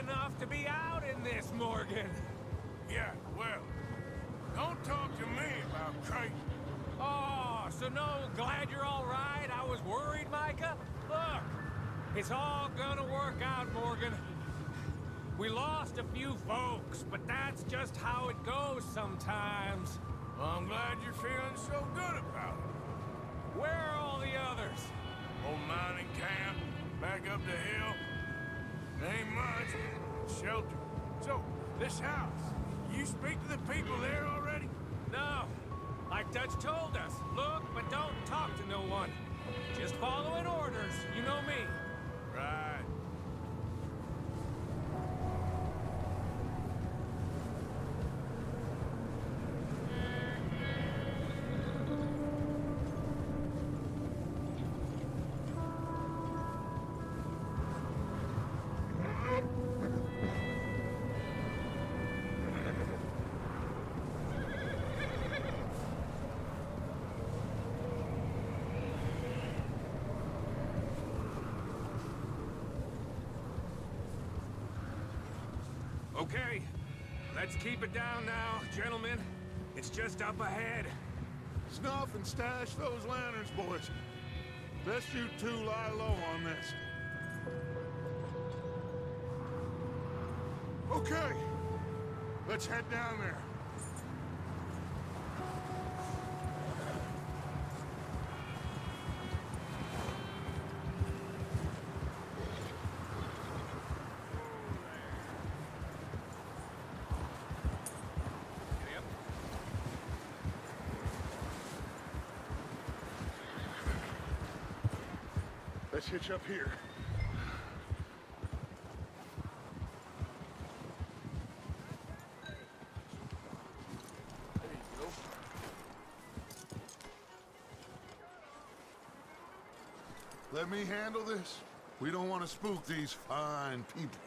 enough to be out in this, Morgan. Yeah, well, don't talk to me about crazy. Oh, so no, glad you're all right? I was worried, Micah. Look, it's all gonna work out, Morgan. We lost a few folks, but that's just how it goes sometimes. Well, I'm glad you're feeling so good about it. Where are all the others? Old mining camp, back up the hill. Ain't much. Shelter. So, this house, you speak to the people there already? No. Like Dutch told us, look, but don't talk to no one. Just following orders, you know me. Right. Okay, let's keep it down now, gentlemen. It's just up ahead. Snuff and stash those lanterns, boys. Best you two lie low on this. Okay, let's head down there. Let's hitch up here. There you go. Let me handle this. We don't want to spook these fine people.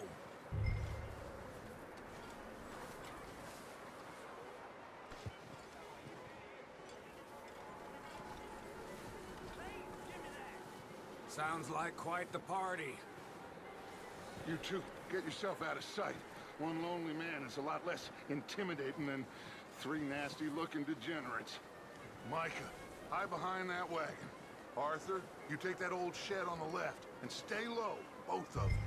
Sounds like quite the party. You two, get yourself out of sight. One lonely man is a lot less intimidating than three nasty-looking degenerates. Micah, hide behind that wagon. Arthur, you take that old shed on the left, and stay low, both of you.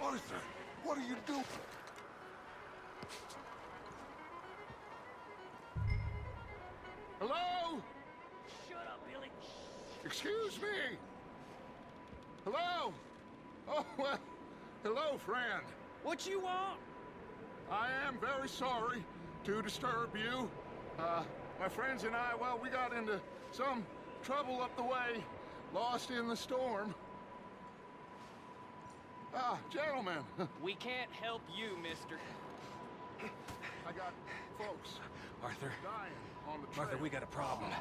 Arthur, what are you doing? Hello? Shut up, Billy. Excuse me? Hello? Oh, well, hello, friend. What you want? I am very sorry to disturb you. My friends and I, well, we got into some trouble up the way, lost in the storm. Ah, gentlemen, We can't help you, mister. I got folks Arthur, dying on the trail. Arthur, we got a problem.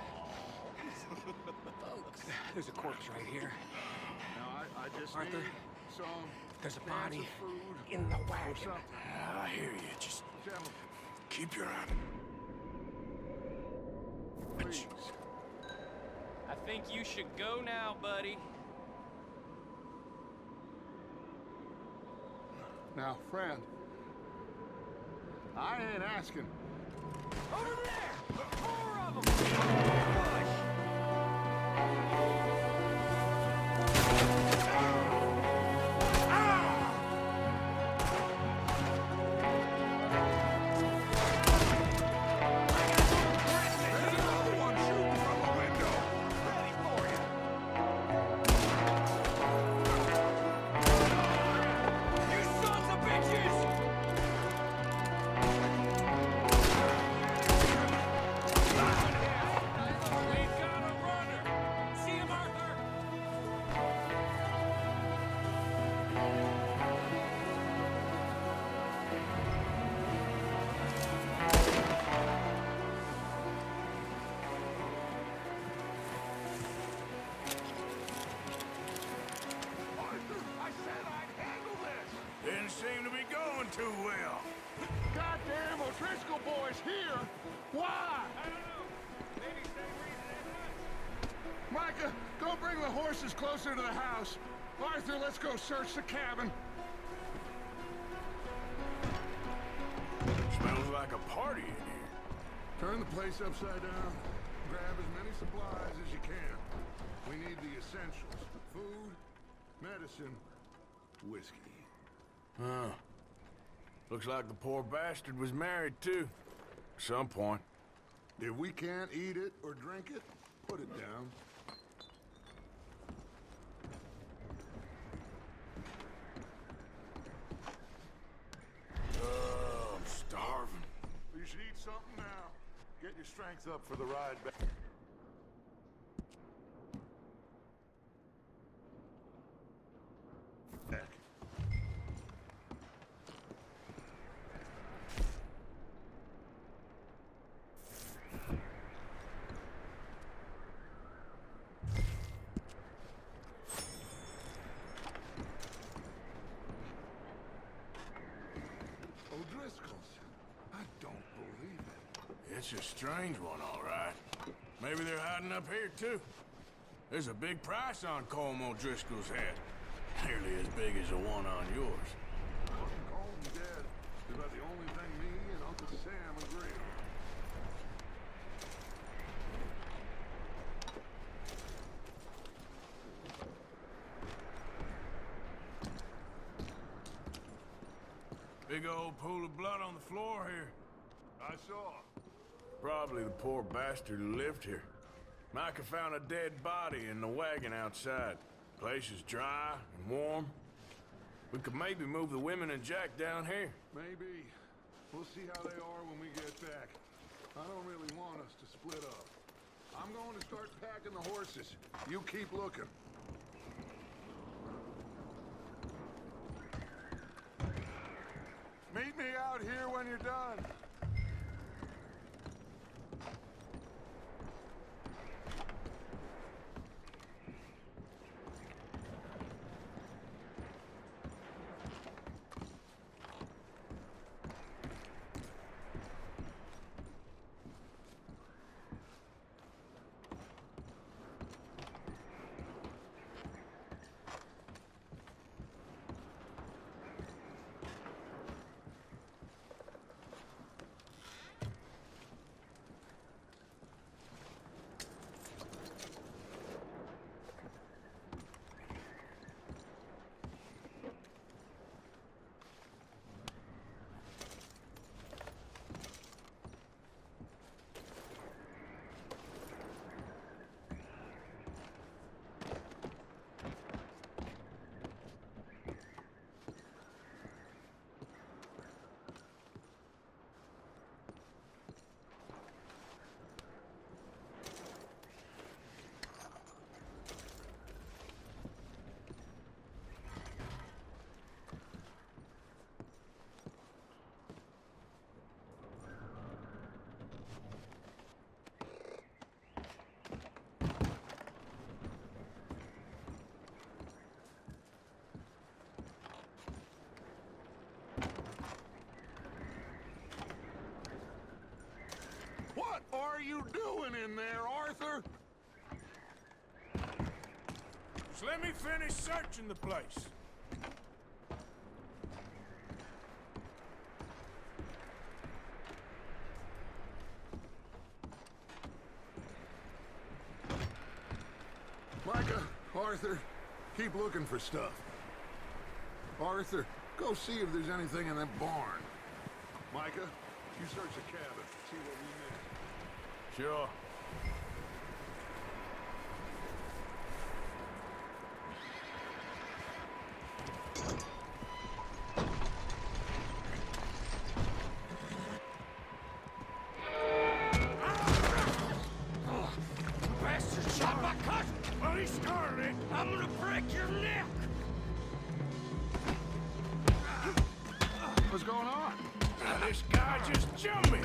There's a corpse right here. Now, I just Arthur, need some there's a cans body of food in the or wagon. something. I hear you. Just Gentlemen, keep your eye. please. I think you should go now, buddy. Now, friend, I ain't asking. Over there! Four of them! There's another one shooting from the window. Ready for you! You sons of bitches! O'Driscoll boys here? Why? I don't know. Maybe same reason as us. Micah, go bring the horses closer to the house. Arthur, let's go search the cabin. Smells like a party in here. Turn the place upside down. Grab as many supplies as you can. We need the essentials. Food, medicine, whiskey. Huh. Looks like the poor bastard was married, too. At some point. If we can't eat it or drink it, put it down. Oh, I'm starving. You should eat something now. Get your strength up for the ride back. O'Driscoll's. I don't believe it. It's a strange one, all right. Maybe they're hiding up here, too. There's a big price on Colm O'Driscoll's head. Nearly as big as the one on yours. Colm dead is about the only thing me and Uncle Sam agree on. Big old pool of blood on the floor here. I saw. Probably the poor bastard who lived here. Micah found a dead body in the wagon outside. Place is dry and warm. We could maybe move the women and Jack down here. Maybe. We'll see how they are when we get back. I don't really want us to split up. I'm going to start packing the horses. You keep looking. Meet me out here when you're done. What are you doing in there, Arthur? Just let me finish searching the place. Micah, Arthur, keep looking for stuff. Arthur, go see if there's anything in that barn. Micah, you search the cabin, see what we missed. Sure. Bastard shot my cousin! Well, he started it. I'm gonna break your neck! What's going on? Now, this guy just jumped me.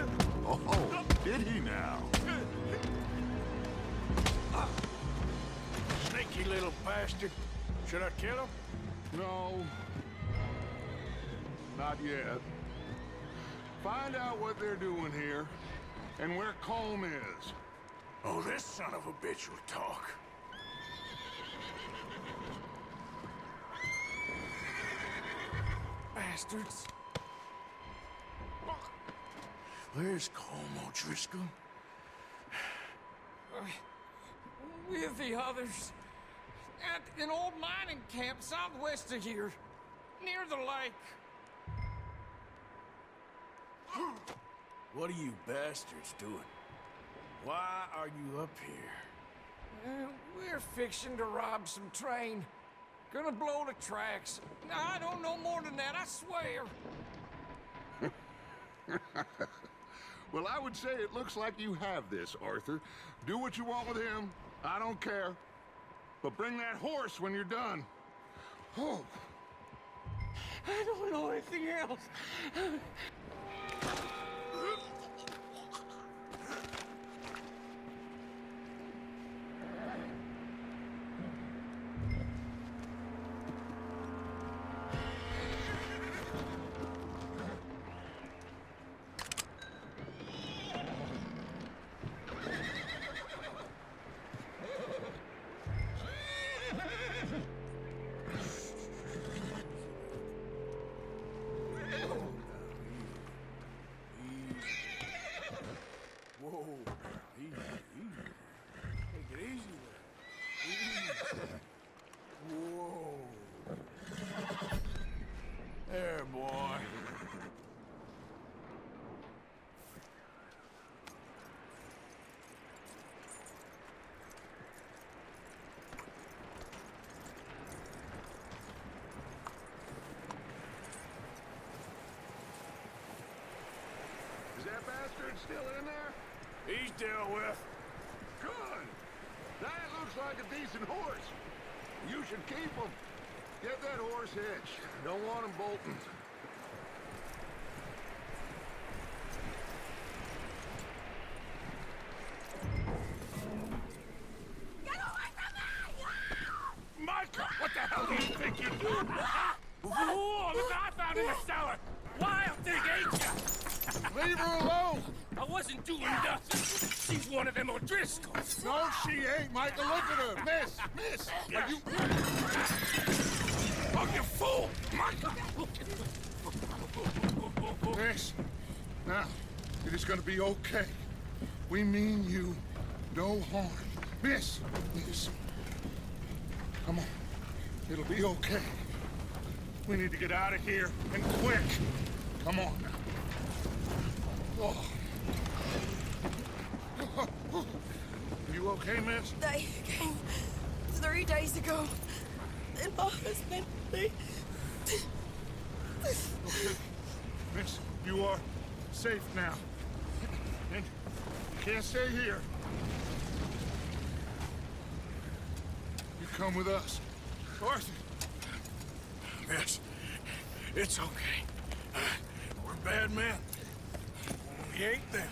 Oh, did he now? Sneaky little bastard. Should I kill him? No. Not yet. Find out what they're doing here, and where Colm is. Oh, this son of a bitch will talk. Bastards. Where's Colm O'Driscoll? With the others. At an old mining camp southwest of here. Near the lake. What are you bastards doing? Why are you up here? We're fixing to rob some train. Gonna blow the tracks. I don't know more than that, I swear. Well, I would say it looks like you have this, Arthur. Do what you want with him. I don't care. But bring that horse when you're done. Oh. I don't know anything else. Whoa, easy, easy. Take it easy there. Easy. Whoa. There, boy. Is that bastard still in there? He's dealt with. Good. That looks like a decent horse. You should keep him. Get that horse hitched. Don't want him bolting. Get away from me! Micah, what the hell do you think you're doing? Whoa, look, I found in the cellar. Wild thing, ain't ya? Leave her alone! I wasn't doing nothing. She's one of them O'Driscolls. No, she ain't, Micah. Look at her. Miss, miss. Are you... Oh, you fool! Micah! Miss. Now, it is gonna be okay. We mean you no harm. Miss, miss. Come on. It'll be okay. We need to get out of here, and quick. Come on now. Oh. You okay, miss? They came 3 days ago. And my husband, they... Okay. Miss, you are safe now. And you can't stay here. You come with us. Arthur. Miss, it's okay. We're bad men. We ain't them.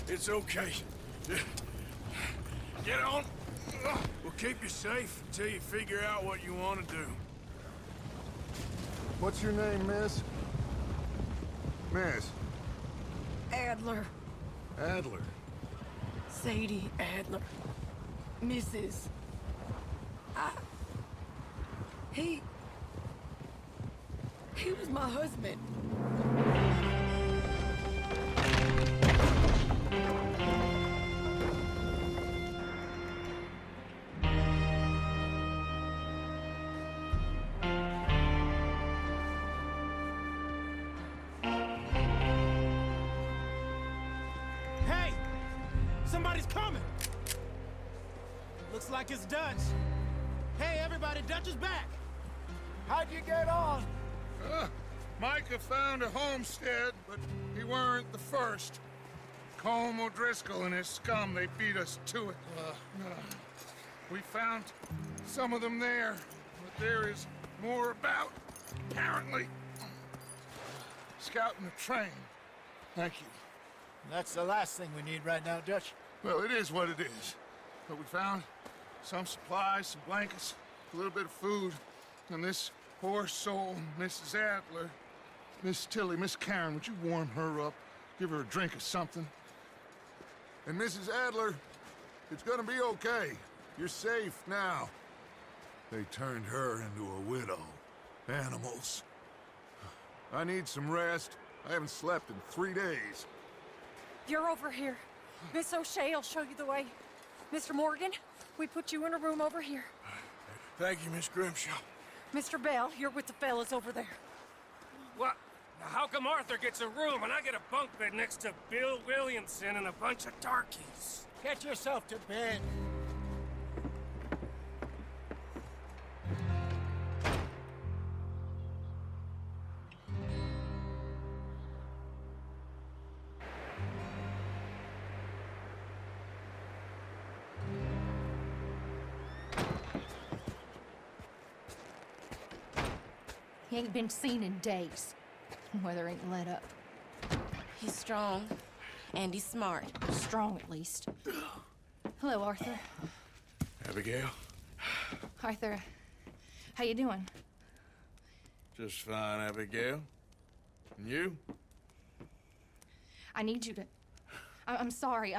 It's okay. Get on. We'll keep you safe until you figure out what you want to do. What's your name, miss? Miss. Adler. Adler. Sadie Adler. Mrs. He was my husband. Hey! Somebody's coming! Looks like it's Dutch. Hey, everybody, Dutch is back! How'd you get on? Micah found a homestead, but he weren't the first. Colm O'Driscoll and his scum, they beat us to it. We found some of them there, but there is more about, apparently. Scouting the train. Thank you. That's the last thing we need right now, Dutch. Well, it is what it is. But we found some supplies, some blankets, a little bit of food, and this poor soul, Mrs. Adler, Miss Tilly, Miss Karen, would you warm her up? Give her a drink or something? And Mrs. Adler, it's gonna be okay. You're safe now. They turned her into a widow. Animals. I need some rest. I haven't slept in 3 days. You're over here. Miss O'Shea will show you the way. Mr. Morgan, we put you in a room over here. Thank you, Miss Grimshaw. Mr. Bell, you're with the fellas over there. What? How come Arthur gets a room and I get a bunk bed next to Bill Williamson and a bunch of darkies? Get yourself to bed. He ain't been seen in days. Weather ain't let up. He's strong, and he's smart. Strong, at least. Hello, Arthur. Abigail? Arthur, how you doing? Just fine, Abigail. And you? I need you to... I'm sorry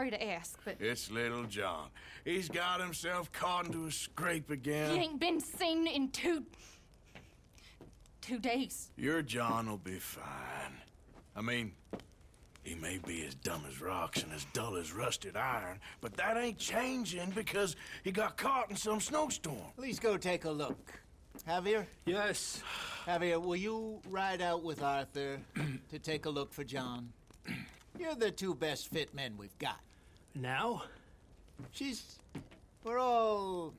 to ask, but... It's little John. He's got himself caught into a scrape again. He ain't been seen in two days. Your John will be fine. I mean, he may be as dumb as rocks and as dull as rusted iron, but that ain't changing because he got caught in some snowstorm. Please go take a look. Javier? Yes. Javier, will you ride out with Arthur to take a look for John? You're the two best fit men we've got. Now? We're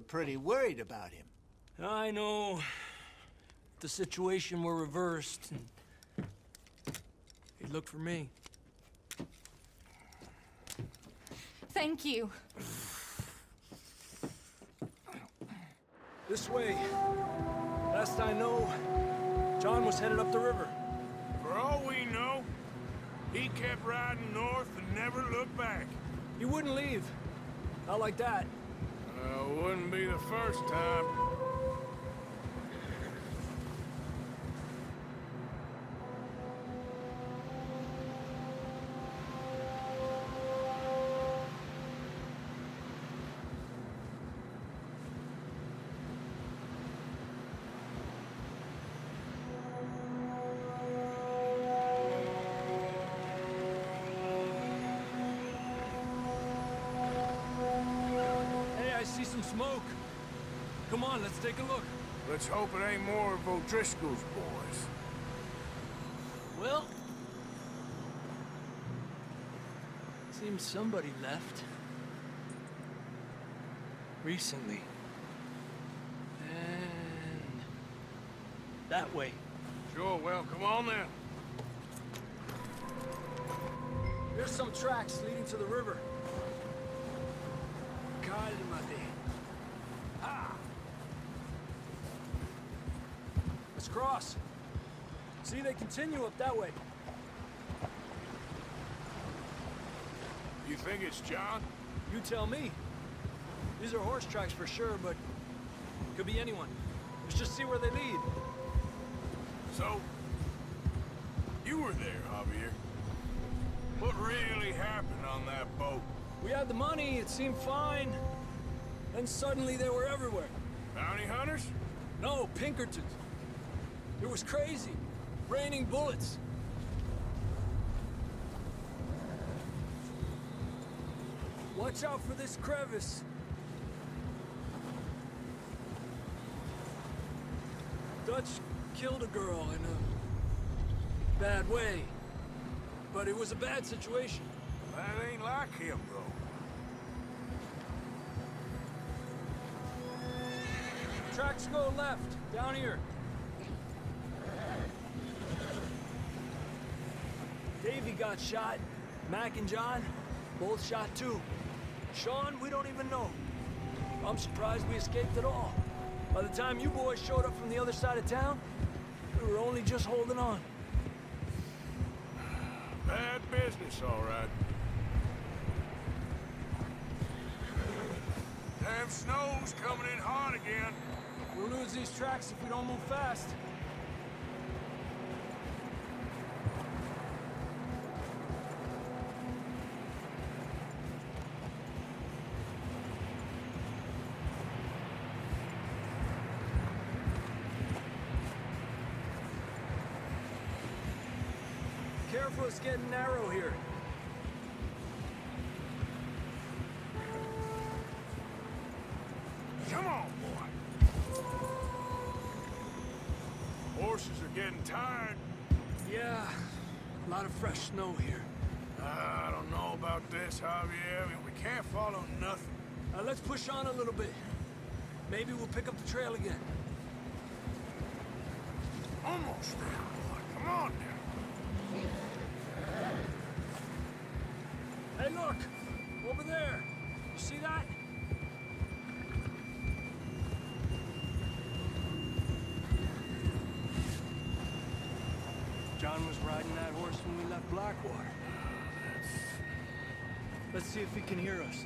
pretty worried about him. I know. The situation were reversed, and he looked for me. Thank you. This way. Last I know, John was headed up the river. For all we know, he kept riding north and never looked back. He wouldn't leave. Not like that. Wouldn't be the first time. I see some smoke. Come on, let's take a look. Let's hope it ain't more of O'Driscoll's boys. Well, seems somebody left. Recently. And that way. Sure, well, come on then. There's some tracks leading to the river. Cálmate. Ah! Let's cross. See, they continue up that way. You think it's John? You tell me. These are horse tracks for sure, but could be anyone. Let's just see where they lead. So, you were there, Javier. What really happened on that boat? We had the money, it seemed fine. Then suddenly they were everywhere. Bounty hunters? No, Pinkertons. It was crazy. Raining bullets. Watch out for this crevice. Dutch killed a girl in a bad way. But it was a bad situation. That ain't like him, though. Tracks go left, down here. Davey got shot. Mac and John, both shot too. Sean, we don't even know. I'm surprised we escaped at all. By the time you boys showed up from the other side of town, we were only just holding on. Bad business, all right. Damn snow's coming in hard again. We'll lose these tracks if we don't move fast. careful, it's getting narrow here. Come on, boy. Horses are getting tired. Yeah, a lot of fresh snow here. I don't know about this, Javier. I mean, we can't follow nothing. Let's push on a little bit. Maybe we'll pick up the trail again. Almost there, boy. Come on now. Hey, look! Over there! You see that? John was riding that horse when we left Blackwater. Let's see if he can hear us.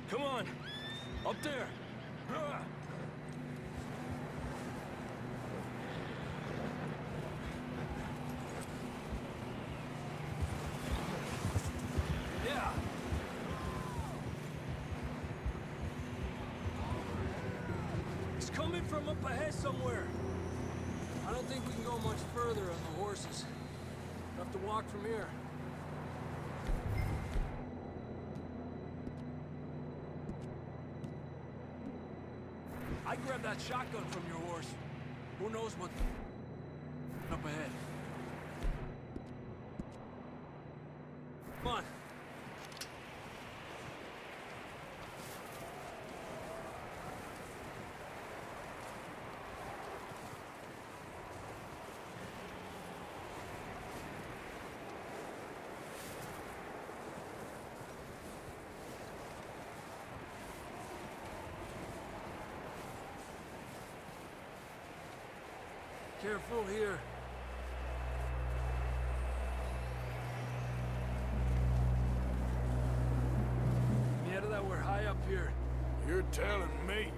Come on! Up there! Yeah! It's coming from up ahead somewhere. I don't think we can go much further on the horses. We'll have to walk from here. I grabbed that shotgun from your horse. Who knows what up ahead. Come on. Careful here. Yeah, that we're high up here. You're telling me.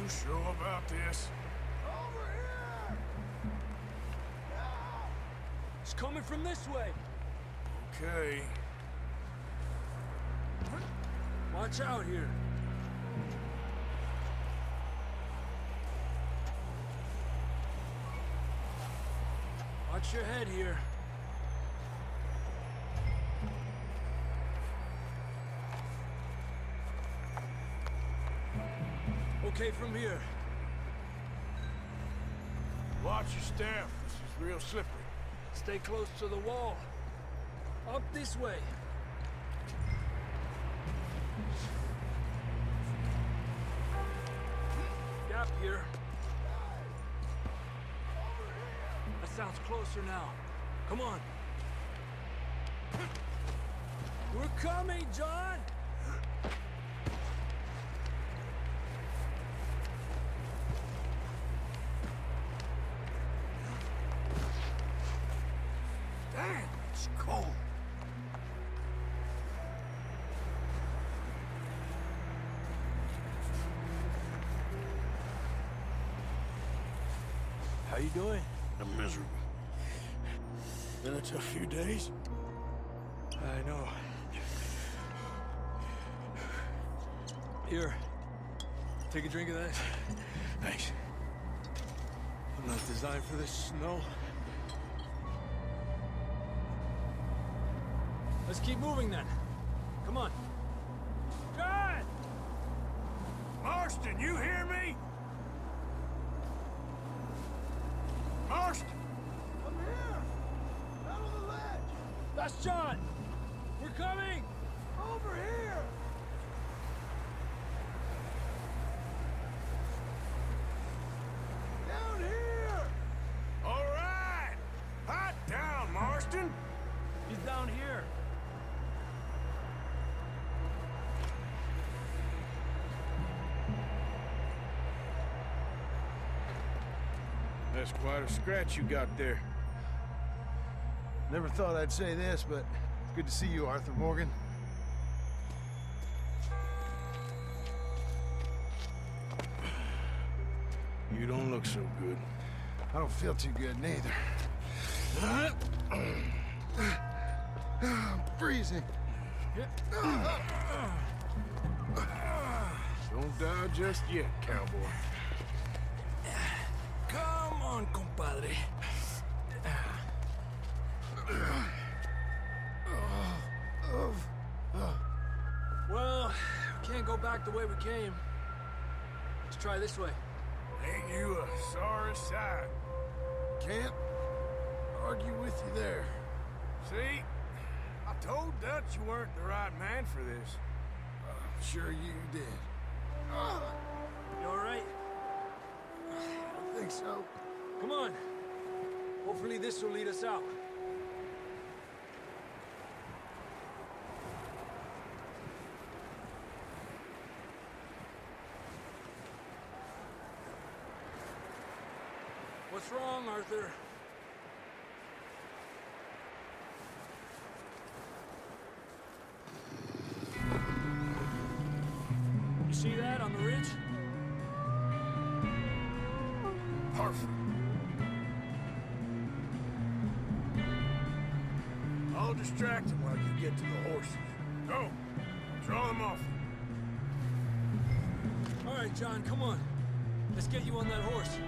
You sure about this? It's coming from this way. Okay. Watch out here. Watch your head here. Okay, from here. Watch your step. This is real slippery. Stay close to the wall. Up this way. Gap here. That sounds closer now. Come on. We're coming, John! Damn, it's cold. How you doing? I'm miserable. Been a tough few days. I know. Here. Take a drink of that. Thanks. I'm not designed for this snow. Let's keep moving then. Come on. John! Marston, you hear me? Marston! I'm here! Out on the ledge! That's John! We're coming! Over here! Down here! All right! Hot down, Marston! He's down here. That's quite a scratch you got there. Never thought I'd say this, but it's good to see you, Arthur Morgan. You don't look so good. I don't feel too good, neither. easy. Don't die just yet, cowboy. Come on, compadre. Well, we can't go back the way we came. Let's try this way. Ain't you a sorry sight? Can't argue with you there. See? I told Dutch you weren't the right man for this. I'm sure you did. You all right? I don't think so. Come on. Hopefully this will lead us out. What's wrong, Arthur? You see that on the ridge? Perfect. I'll distract him while you get to the horses. Go. Draw them off. All right, John, come on. Let's get you on that horse.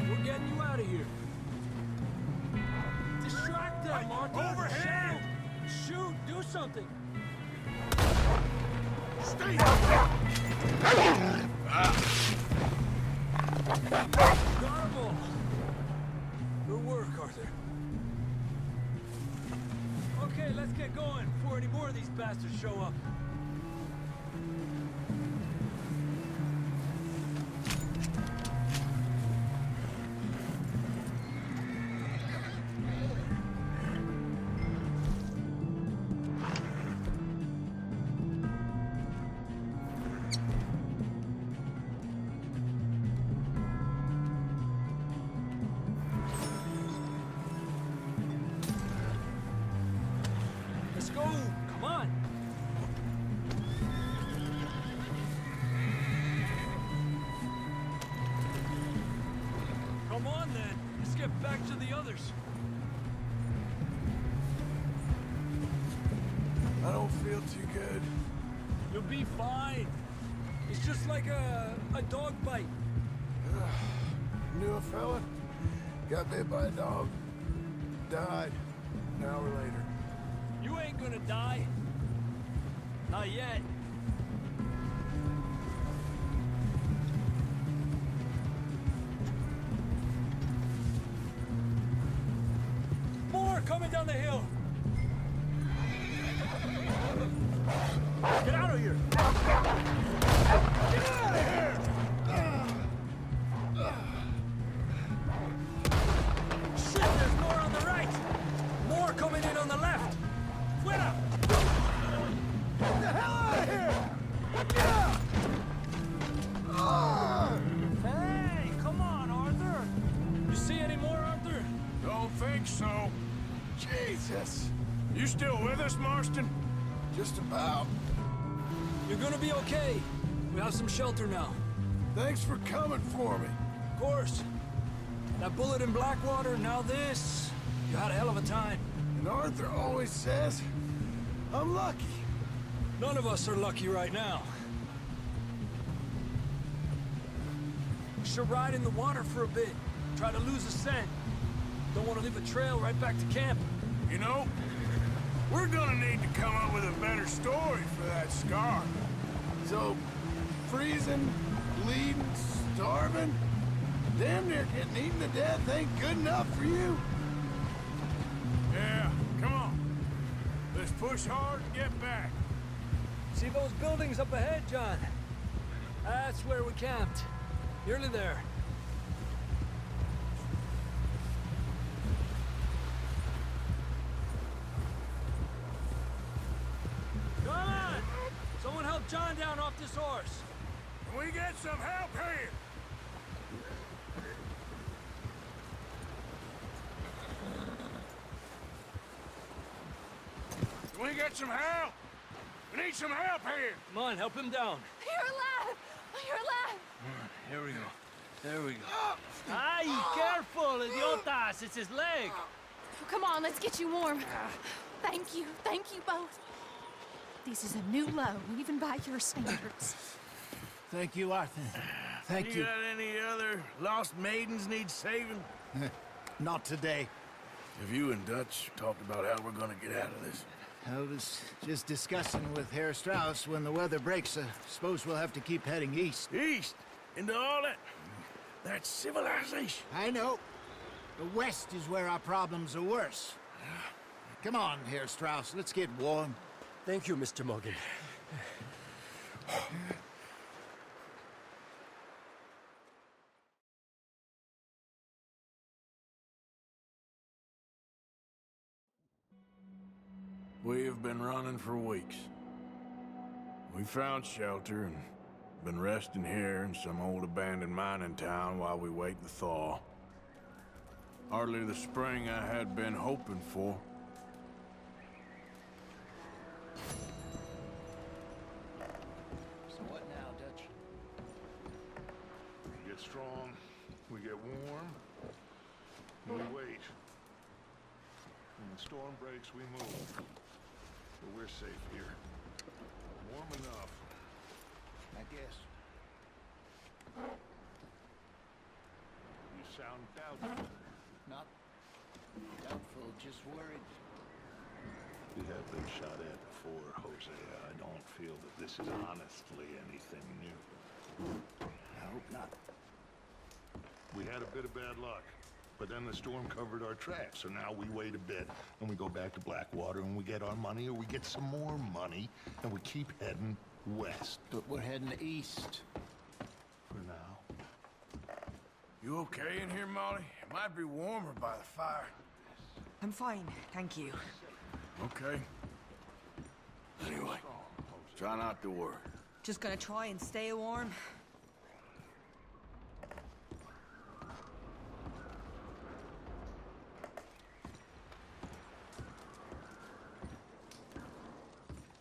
We're getting you out of here. Distract them, Arthur. Overhead! Shoot, do something. Stay! Got 'em all. Good work, Arthur. Okay, let's get going before any more of these bastards show up. Let's go! Come on! Come on, then. Let's get back to the others. I don't feel too good. You'll be fine. It's just like a dog bite. Knew a fella, got bit by a dog, died an hour later. You ain't gonna die. Not yet. More coming down the hill. Get out of here. Get out of here. Shit, there's more on the right. More coming in on the left. Fuera. Get the hell out of here! Hey, come on, Arthur. You see any more, Arthur? Don't think so. Jesus! You still with us, Marston? Just about. You're gonna be okay. We have some shelter now. Thanks for coming for me. Of course. That bullet in Blackwater, now this. You had a hell of a time. And Arthur always says, I'm lucky. None of us are lucky right now. We should ride in the water for a bit. Try to lose the scent. Don't want to leave a trail right back to camp. You know, we're gonna need to come up with a better story for that scar. So, freezing, bleeding, starving, damn near getting eaten to death ain't good enough for you? Yeah, come on. Let's push hard and get back. See those buildings up ahead, John? That's where we camped. Nearly there. Come on! Someone help John down off this horse. Can we get some help here? Can we get some help? We need some help here. Come on, help him down. You're alive! You're alive! Here we go. There we go. Ay, careful, idiotas! It's his leg! Come on, let's get you warm. Thank you both. This is a new low, even by your standards. Thank you, Arthur. Thank you. You got any other lost maidens need saving? Not today. Have you and Dutch talked about how we're gonna get out of this? I was just discussing with Herr Strauss when the weather breaks. I suppose we'll have to keep heading east. East? Into all that... That's civilization. I know. The west is where our problems are worse. Come on, Herr Strauss. Let's get warm. Thank you, Mr. Morgan. We have been running for weeks. We found shelter and been resting here in some old abandoned mining town while we wait the thaw. Hardly the spring I had been hoping for. So what now, Dutch? We get strong, we get warm, and we wait. When the storm breaks, we move. But we're safe here. Warm enough. I guess. You sound doubtful. Not doubtful, just worried. We have been shot at before, Hosea. I don't feel that this is honestly anything new. I hope not. We had a bit of bad luck, but then the storm covered our tracks, so now we wait a bit, and we go back to Blackwater, and we get our money, or we get some more money, and we keep heading west. But we're heading east. For now. You okay in here, Molly? It might be warmer by the fire. I'm fine, thank you. Okay. Anyway, try not to worry. Just gonna try and stay warm.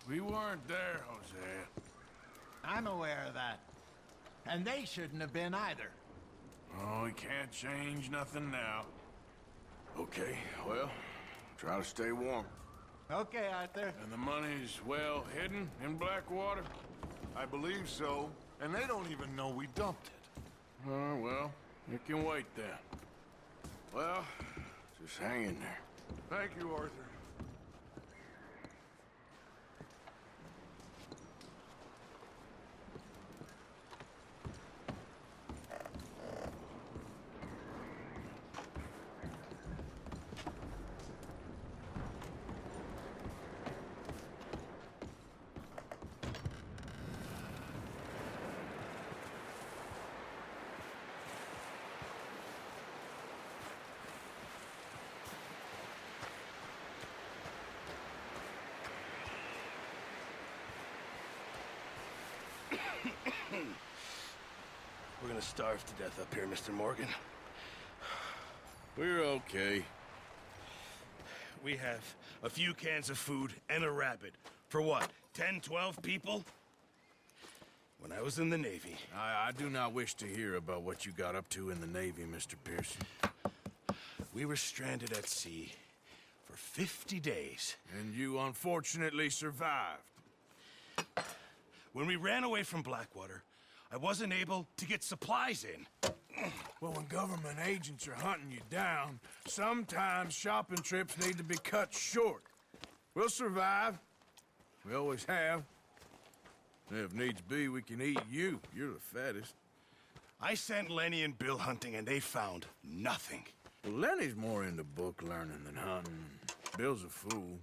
We weren't there, Hosea. I'm aware of that. And they shouldn't have been either. Oh, we can't change nothing now. Okay, well, try to stay warm. Okay, Arthur. And the money's well hidden in Blackwater? I believe so, and they don't even know we dumped it. Oh, well, it can wait then. Well, just hang in there. Thank you, Arthur. We're gonna starve to death up here, Mr. Morgan. We're okay. We have a few cans of food and a rabbit. For what, 10, 12 people? When I was in the Navy... I do not wish to hear about what you got up to in the Navy, Mr. Pearson. We were stranded at sea for 50 days. And you unfortunately survived. When we ran away from Blackwater, I wasn't able to get supplies in. Well, when government agents are hunting you down, sometimes shopping trips need to be cut short. We'll survive. We always have. If needs be, we can eat you. You're the fattest. I sent Lenny and Bill hunting, and they found nothing. Well, Lenny's more into book learning than hunting. Bill's a fool.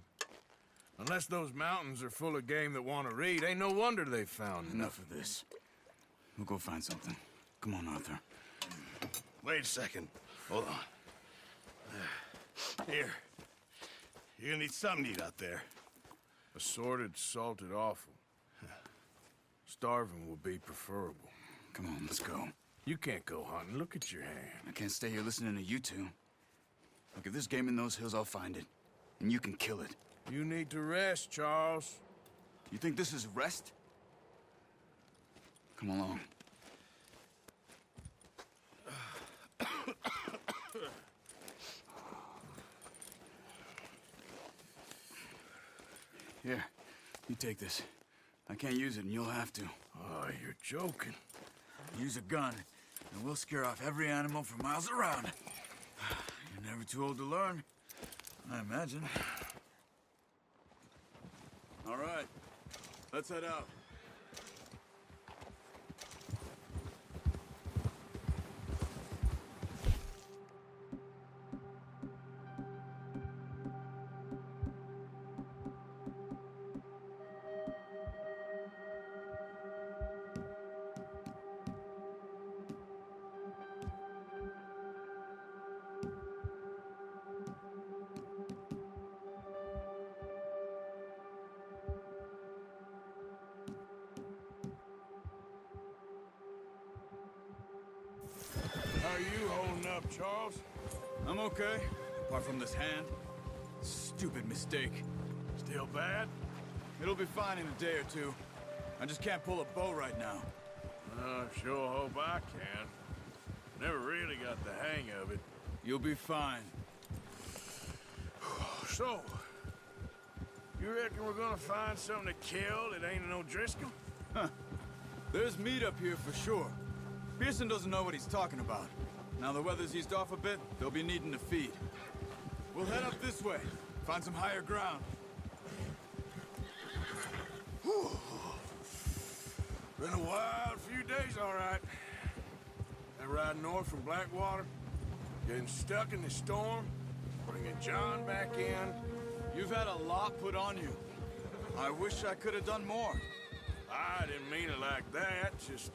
Unless those mountains are full of game that want to read, ain't no wonder they found Enough of this. We'll go find something. Come on, Arthur. Wait a second. Hold on. Here. You're gonna need something to eat out there. Assorted, salted offal. Starving will be preferable. Come on, let's go. You can't go hunting. Look at your hand. I can't stay here listening to you two. Look, if there's game in those hills, I'll find it. And you can kill it. You need to rest, Charles. You think this is rest? Come along. You take this. I can't use it, and you'll have to. Oh, you're joking. Use a gun, and we'll scare off every animal for miles around. You're never too old to learn, I imagine. All right, let's head out. How are you holding up, Charles? I'm okay, apart from this hand. Stupid mistake. Still bad? It'll be fine in a day or two. I just can't pull a bow right now. I sure hope I can. Never really got the hang of it. You'll be fine. So, you reckon we're gonna find something to kill that ain't no Driscoll? Huh. There's meat up here for sure. Pearson doesn't know what he's talking about. Now the weather's eased off a bit, they'll be needing to feed. We'll head up this way, find some higher ground. Whew. Been a wild few days, all right. That ride north from Blackwater, getting stuck in the storm, bringing John back in. You've had a lot put on you. I wish I could have done more. I didn't mean it like that, just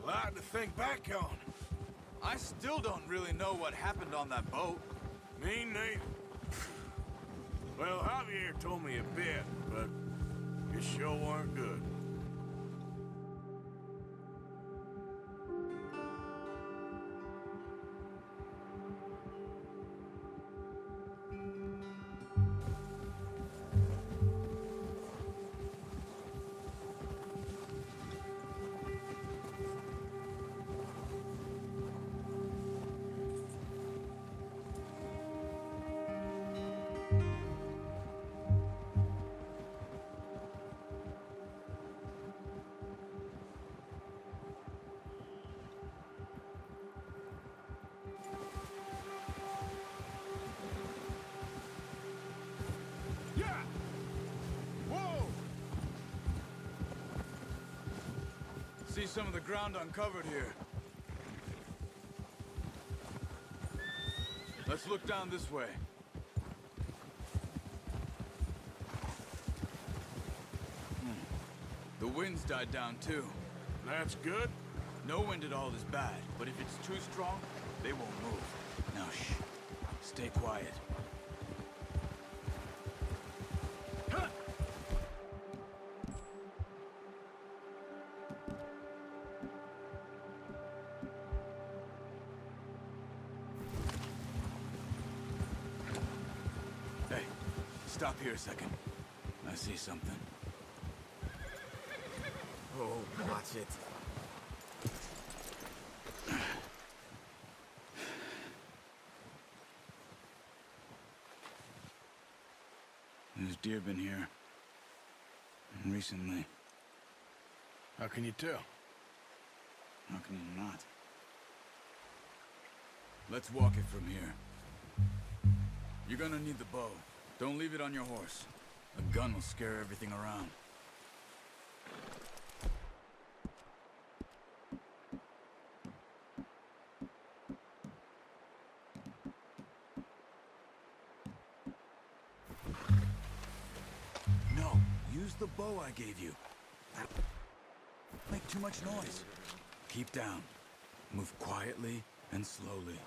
a lot to think back on. I still don't really know what happened on that boat. Me neither. Well, Javier told me a bit, but it sure weren't good. See some of the ground uncovered here. Let's look down this way. The wind's died down too. That's good. No wind at all is bad, but if it's too strong, they won't move. Now shh. Stay quiet. Hey, stop here a second. I see something. Oh, watch it. There's deer been here. Recently. How can you tell? How can you not? Let's walk it from here. You're gonna need the bow. Don't leave it on your horse. A gun will scare everything around. No, use the bow I gave you. Make too much noise. Keep down. Move quietly and slowly.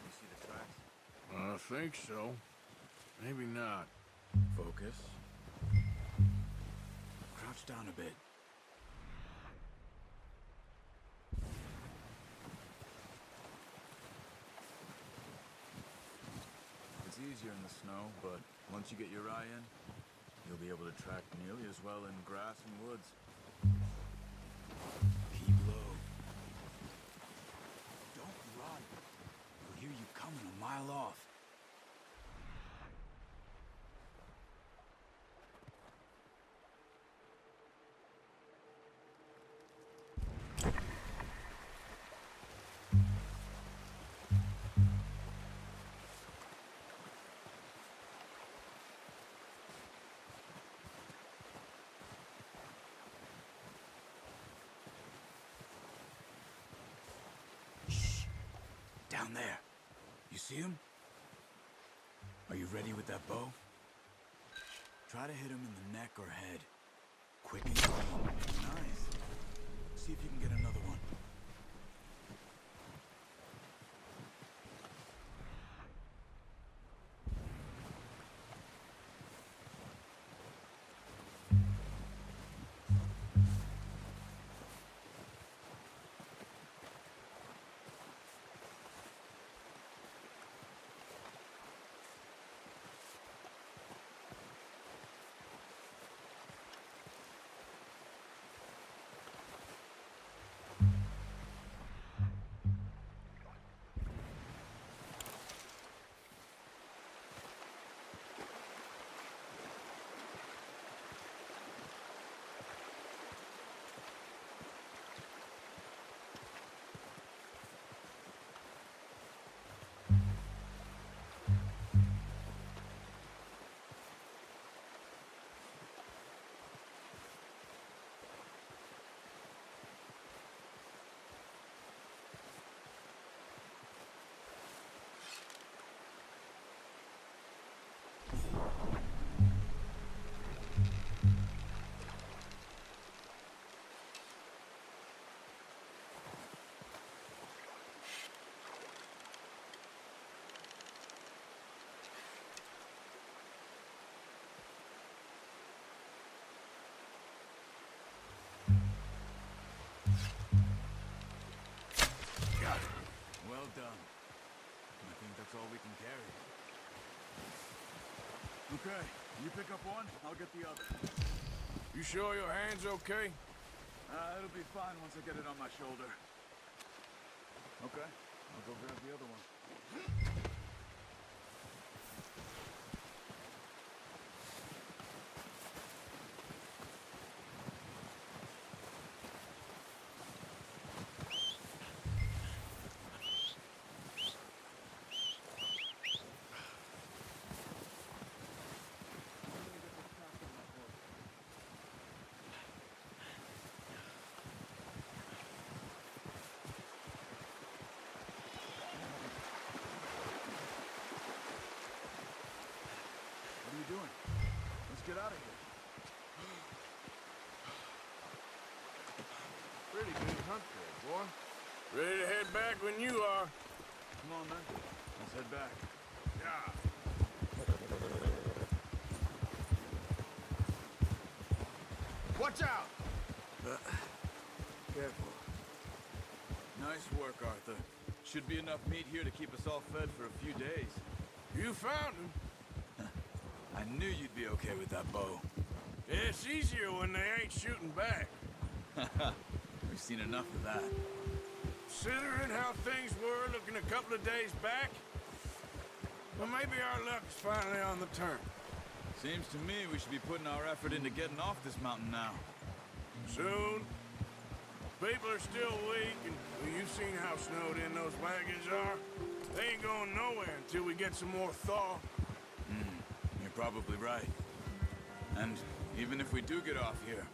You see the tracks? I think so. Maybe not. Focus. Crouch down a bit. It's easier in the snow, but once you get your eye in, you'll be able to track nearly as well in grass and woods. Keep low. Don't run. You'll hear you coming a mile off. Down there. You see him? Are you ready with that bow? Try to hit him in the neck or head. Quick and clean. Nice. See if you can get another one. Well done. I think that's all we can carry. Okay, you pick up one, I'll get the other. You sure your hand's okay? It'll be fine once I get it on my shoulder. Okay, I'll go grab the other one. Doing? Let's get out of here. Pretty good hunt there, boy. Ready to head back when you are. Come on, then. Let's head back. Yeah. Watch out! Careful. Nice work, Arthur. Should be enough meat here to keep us all fed for a few days. You found him. I knew you'd be okay with that bow. It's easier when they ain't shooting back. We've seen enough of that. Considering how things were looking a couple of days back, well, maybe our luck's finally on the turn. Seems to me we should be putting our effort into getting off this mountain now. Soon. People are still weak, and well, you've seen how snowed in those wagons are. They ain't going nowhere until we get some more thaw. You're probably right. And even if we do get off here,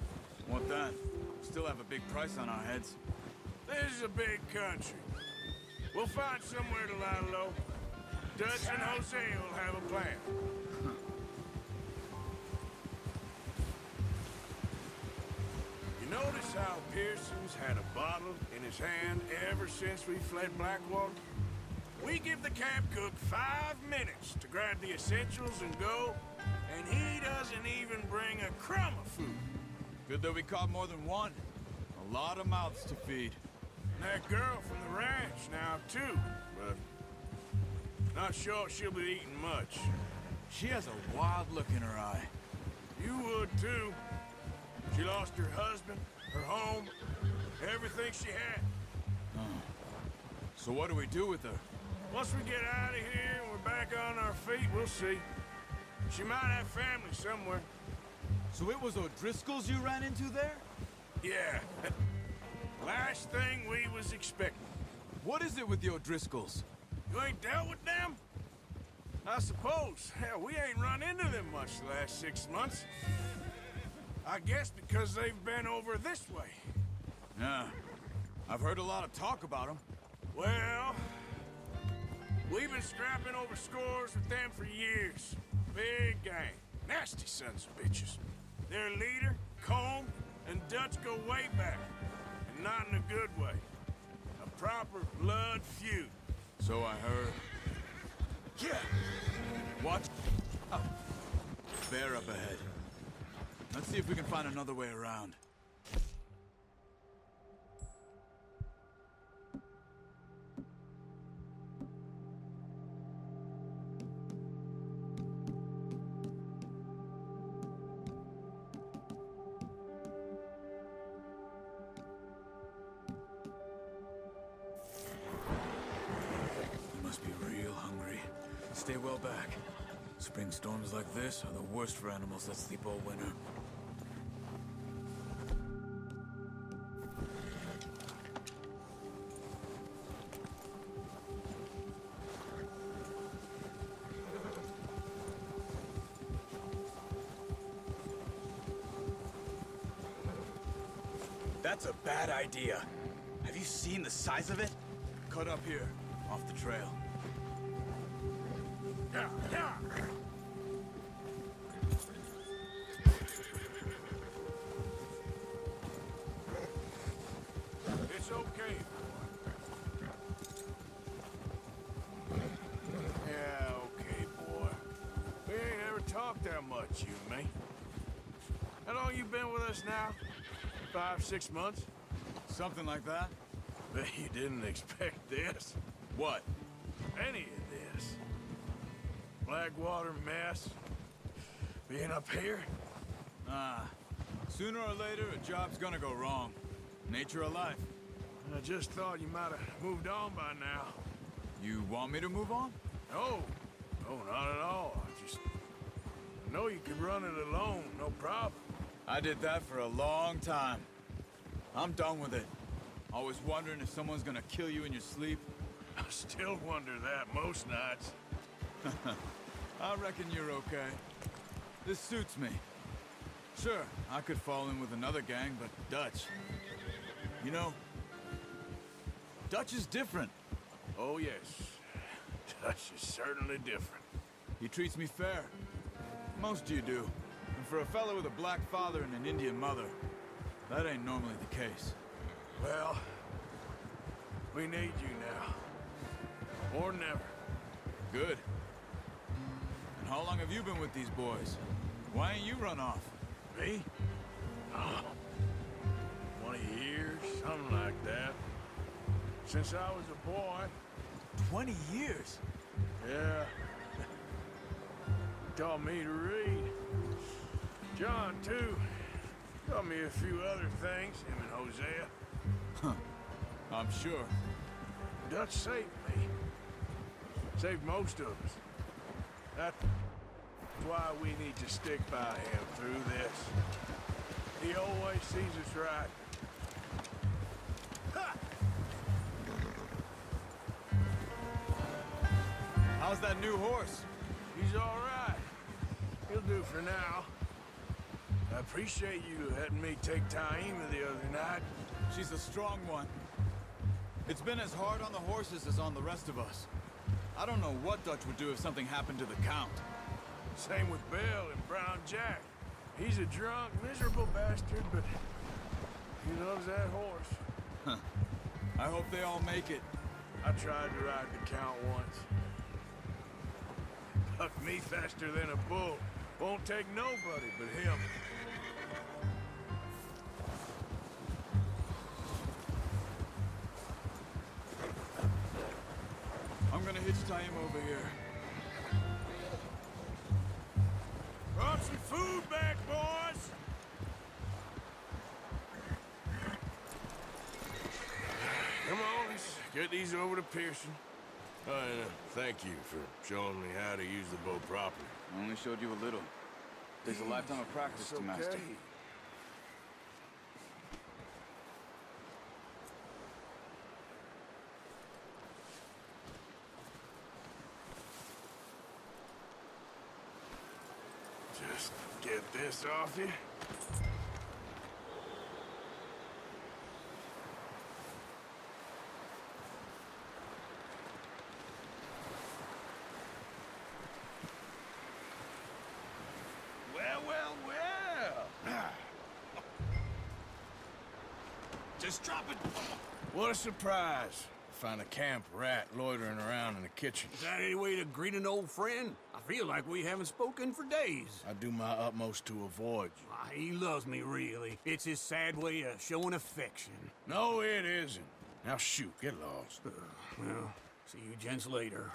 what then? We still have a big price on our heads. This is a big country. We'll find somewhere to lie low. Dutch and Jose will have a plan. You notice how Pearson's had a bottle in his hand ever since we fled Blackwater? We give the camp cook 5 minutes to grab the essentials and go, and he doesn't even bring a crumb of food. Good that we caught more than one. A lot of mouths to feed. And that girl from the ranch now, too, but not sure she'll be eating much. She has a wild look in her eye. You would, too. She lost her husband, her home, everything she had. So what do we do with her? Once we get out of here and we're back on our feet, we'll see. She might have family somewhere. So it was O'Driscoll's you ran into there? Yeah. Last thing we was expecting. What is it with the O'Driscolls? You ain't dealt with them? I suppose. Hell, we ain't run into them much the last 6 months. I guess because they've been over this way. Yeah. I've heard a lot of talk about them. Well, We've been scrapping over scores with them for years. Big gang. Nasty sons of bitches. Their leader, Combe, and Dutch go way back. And not in a good way. A proper blood feud. So I heard. Yeah! Watch. Oh. Bear up ahead. Let's see if we can find another way around. You must be real hungry. Stay well back. Spring storms like this are the worst for animals that sleep all winter. That's a bad idea. Have you seen the size of it? Cut up here, off the trail. It's okay, boy. Yeah, okay, boy. We ain't ever talked that much, you and me. How long you been with us now? 5, 6 months? Something like that? Bet you didn't expect this. What? Any of this. Blackwater mess. Being up here. Sooner or later, a job's gonna go wrong. Nature of life. I just thought you might have moved on by now. You want me to move on? No. No, not at all. I know you could run it alone, no problem. I did that for a long time. I'm done with it. Always wondering if someone's gonna kill you in your sleep. I still wonder that most nights. I reckon you're okay. This suits me. Sure, I could fall in with another gang, but Dutch... You know, Dutch is different. Oh, yes. Dutch is certainly different. He treats me fair. Most of you do. And for a fellow with a black father and an Indian mother, that ain't normally the case. Well, we need you now. More than ever. Good. And how long have you been with these boys? Why ain't you run off? Me? Oh, 20 years, something like that. Since I was a boy. 20 years? Yeah. Taught me to read. John, too. Taught me a few other things, him and Hosea. Huh. I'm sure. Dutch saved me. Saved most of us. That's why we need to stick by him through this. He always sees us right. Ha! How's that new horse? He's all right. He'll do for now. I appreciate you letting me take Taima the other night. She's a strong one. It's been as hard on the horses as on the rest of us. I don't know what Dutch would do if something happened to the Count. Same with Bill and Brown Jack. He's a drunk, miserable bastard, but he loves that horse. Huh. I hope they all make it. I tried to ride the Count once. Bucked me faster than a bull. Won't take nobody but him. I'm gonna hitch Taima over here. Brought some food back, boys! Come on, let's get these over to Pearson. And thank you for showing me how to use the bow properly. I only showed you a little. There's a lifetime of practice to master. Just get this off you. Jesus, drop it! What a surprise. Find a camp rat loitering around in the kitchen. Is that any way to greet an old friend? I feel like we haven't spoken for days. I do my utmost to avoid you. He loves me, really. It's his sad way of showing affection. No, it isn't. Now shoot, get lost. Well, see you gents later.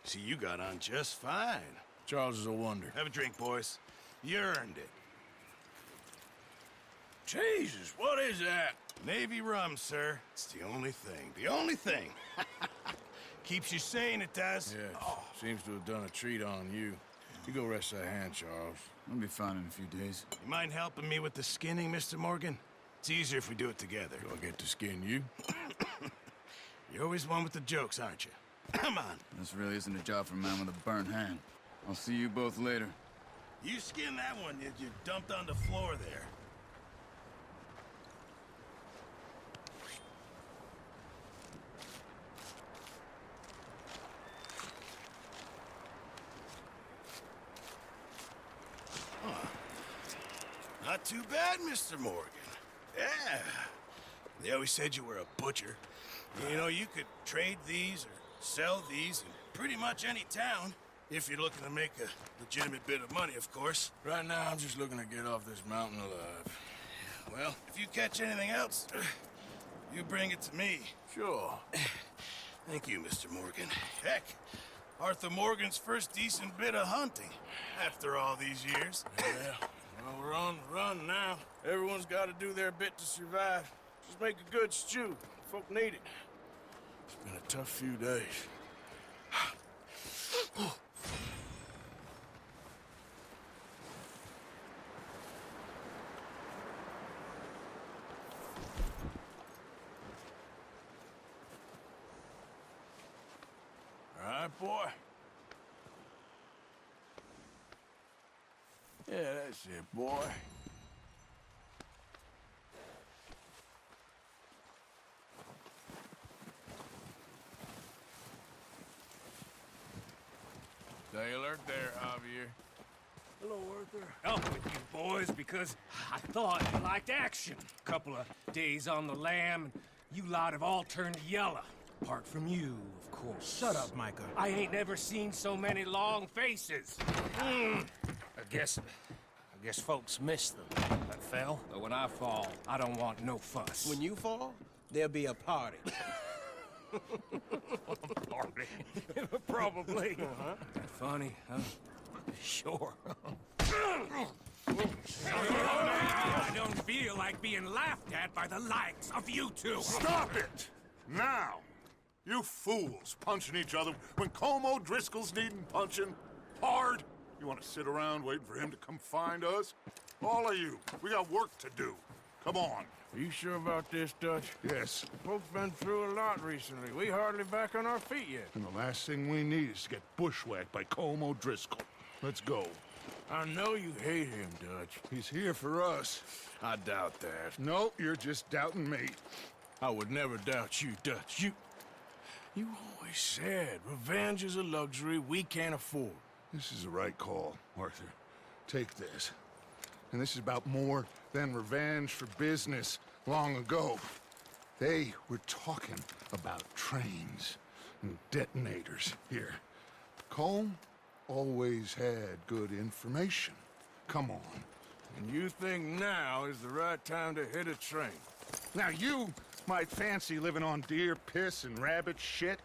See, you got on just fine. Charles is a wonder. Have a drink, boys. You earned it. Jesus, what is that? Navy rum, sir. It's the only thing. The only thing. Keeps you sane, it does. Yes. Seems to have done a treat on you. You go rest that hand, Charles. I'll be fine in a few days. You mind helping me with the skinning, Mr. Morgan? It's easier if we do it together. Do I get to skin you? You're always one with the jokes, aren't you? Come on. This really isn't a job for a man with a burnt hand. I'll see you both later. You skin that one that you dumped on the floor there. Not too bad, Mr. Morgan. Yeah. They always said you were a butcher. You know, you could trade these or sell these in pretty much any town. If you're looking to make a legitimate bit of money, of course. Right now, I'm just looking to get off this mountain alive. Well, if you catch anything else, you bring it to me. Sure. Thank you, Mr. Morgan. Heck, Arthur Morgan's first decent bit of hunting after all these years. Yeah. Well, we're on the run now. Everyone's got to do their bit to survive. Just make a good stew. Folk need it. It's been a tough few days. All right, boy. Yeah, that's it, boy. Stay alert there, Javier. Hello, Arthur. Up with you boys because I thought you liked action. Couple of days on the lam, and you lot have all turned yellow. Apart from you, of course. Shut up, Micah. I ain't never seen so many long faces. I guess folks miss them. That fell. But when I fall, I don't want no fuss. When you fall, there'll be a party. Party. Probably. That funny, huh? Sure. I don't feel like being laughed at by the likes of you two. Stop it! Now! You fools punching each other when Como Driscoll's needing punching hard. You want to sit around waiting for him to come find us? All of you, we got work to do. Come on. Are you sure about this, Dutch? Yes. Folks been through a lot recently. We hardly back on our feet yet. And the last thing we need is to get bushwhacked by Como Driscoll. Let's go. I know you hate him, Dutch. He's here for us. I doubt that. No, you're just doubting me. I would never doubt you, Dutch. You always said revenge is a luxury we can't afford. This is the right call, Arthur. Take this. And this is about more than revenge for business long ago. They were talking about trains and detonators here. Colm always had good information. Come on. And you think now is the right time to hit a train? Now you might fancy living on deer piss and rabbit shit.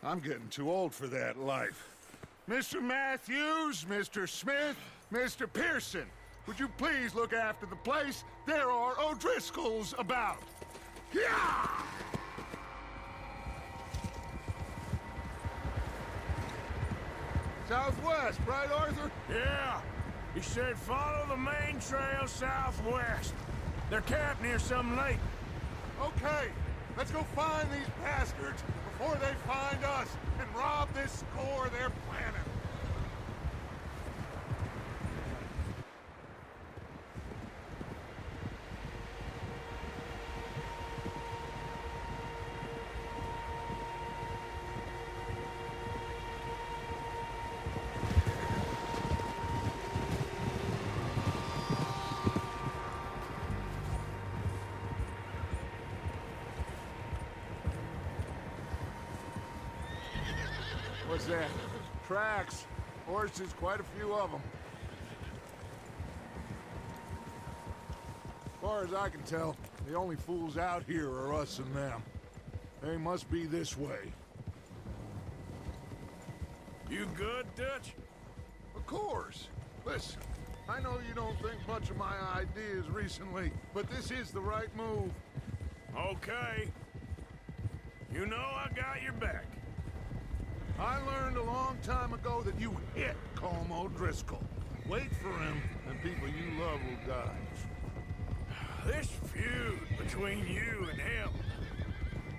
I'm getting too old for that life. Mr. Matthews, Mr. Smith, Mr. Pearson, would you please look after the place? There are O'Driscolls about. Yeah! Southwest, right, Arthur? Yeah. He said follow the main trail southwest. They're camped near some lake. Okay, let's go find these bastards before they find us and rob this score they're planning. was that? Tracks. Horses, quite a few of them. As far as I can tell, the only fools out here are us and them. They must be this way. You good, Dutch? Of course. Listen, I know you don't think much of my ideas recently, but this is the right move. Okay. You know I got your back. I learned a long time ago that you hit Colm O'Driscoll. Wait for him, and people you love will die. This feud between you and him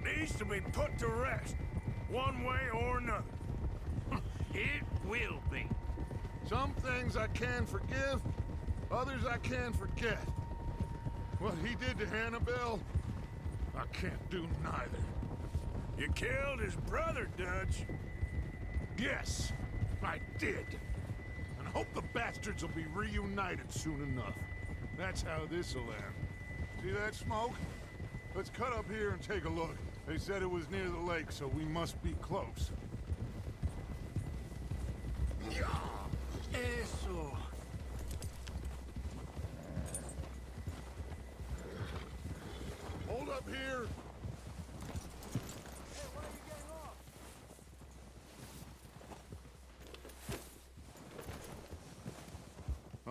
needs to be put to rest, one way or another. It will be. Some things I can forgive, others I can forget. What he did to Annabelle, I can't do neither. You killed his brother, Dutch. Yes, I did. And I hope the bastards will be reunited soon enough. That's how this'll end. See that smoke? Let's cut up here and take a look. They said it was near the lake, so we must be close. Eso. Hold up here.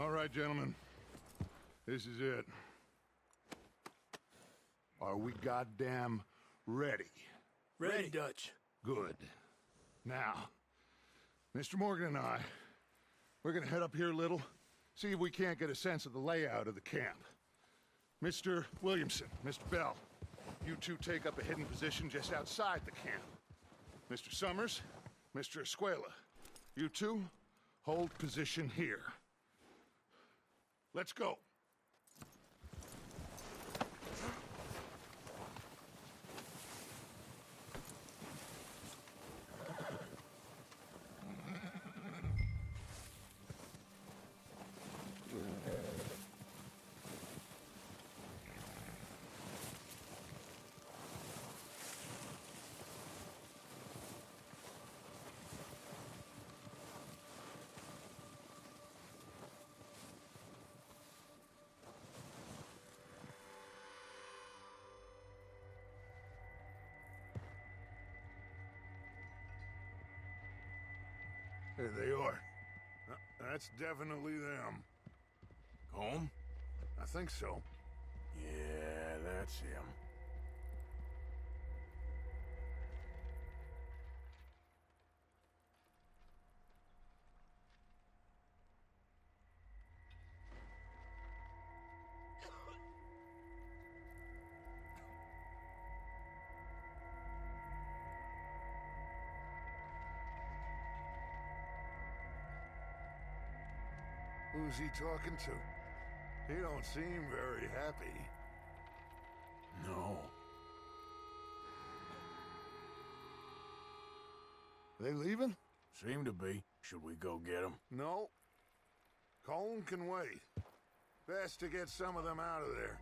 All right, gentlemen. This is it. Are we goddamn ready? Ready, Dutch. Good. Now, Mr. Morgan and I, we're gonna head up here a little, see if we can't get a sense of the layout of the camp. Mr. Williamson, Mr. Bell, you two take up a hidden position just outside the camp. Mr. Summers, Mr. Escuela, you two hold position here. Let's go. There they are. That's definitely them. Home? I think so. Yeah, that's him. Who's he talking to? He don't seem very happy. No. They leaving? Seem to be. Should we go get them? No. Colm can wait. Best to get some of them out of there.